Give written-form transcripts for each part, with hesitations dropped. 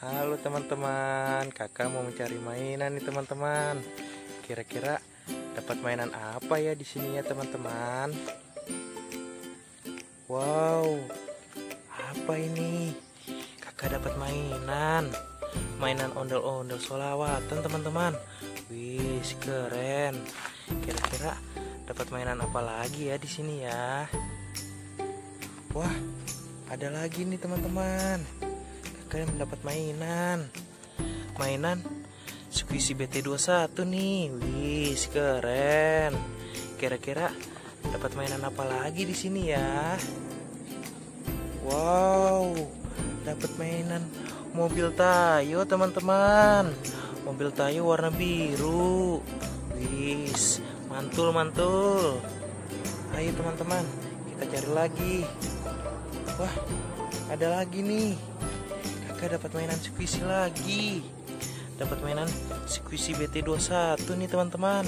Halo teman-teman, kakak mau mencari mainan nih teman-teman. Kira-kira dapat mainan apa ya di sini ya teman-teman? Wow, apa ini? Kakak dapat mainan ondel-ondel sholawatan teman-teman. Wih, keren. Kira-kira dapat mainan apa lagi ya di sini ya? Wah, ada lagi nih teman-teman. Kakak mendapat mainan Squishy BT21 nih. Wih, keren. Kira-kira dapat mainan apa lagi di sini ya? Wow, dapat mainan mobil Tayo teman-teman. Mobil Tayo warna biru. Wih, mantul. Ayo teman-teman, kita cari lagi. Wah, ada lagi nih. Kakak dapat mainan Squishy lagi. Dapat mainan Squishy BT21 nih teman-teman.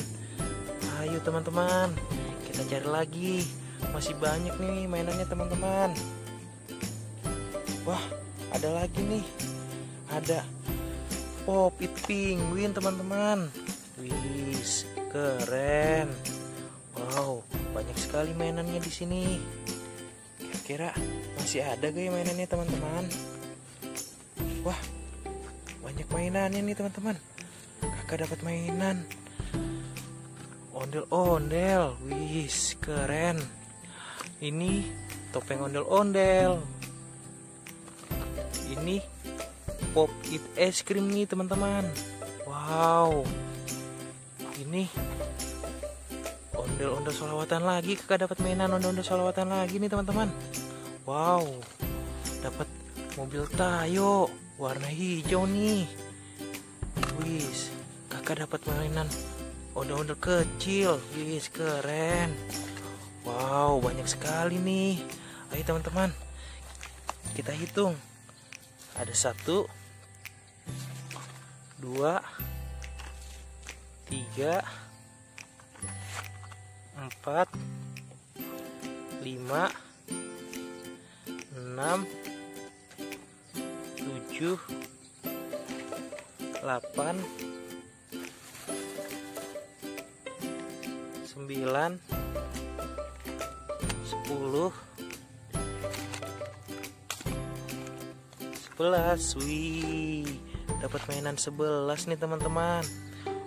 Ayo teman-teman, kita cari lagi. Masih banyak nih mainannya teman-teman. Wah, ada lagi nih. Ada Pop It Penguin teman-teman. Wih, keren. Wow, banyak sekali mainannya di sini. Kira-kira masih ada gak ya mainannya teman-teman? Wah, banyak mainannya nih teman-teman. Kakak dapat mainan ondel-ondel. Wih, keren. Ini topeng ondel-ondel. Ini Pop It es krim nih teman-teman. Wow, ini ondel-ondel sholawatan lagi. Kakak dapat mainan ondel-ondel sholawatan lagi nih teman-teman. Wow, dapat mobil Tayo warna hijau nih. Wih, kakak dapat mainan ondel-ondel kecil. Wih, keren. Wow, banyak sekali nih. Ayo teman-teman, kita hitung. Ada 1, 2, 3, 4, 5, 6, 7, 8, 9, 10, 11. Wih, dapat mainan 11 nih teman-teman.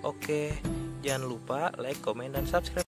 Oke, jangan lupa like, komen, dan subscribe.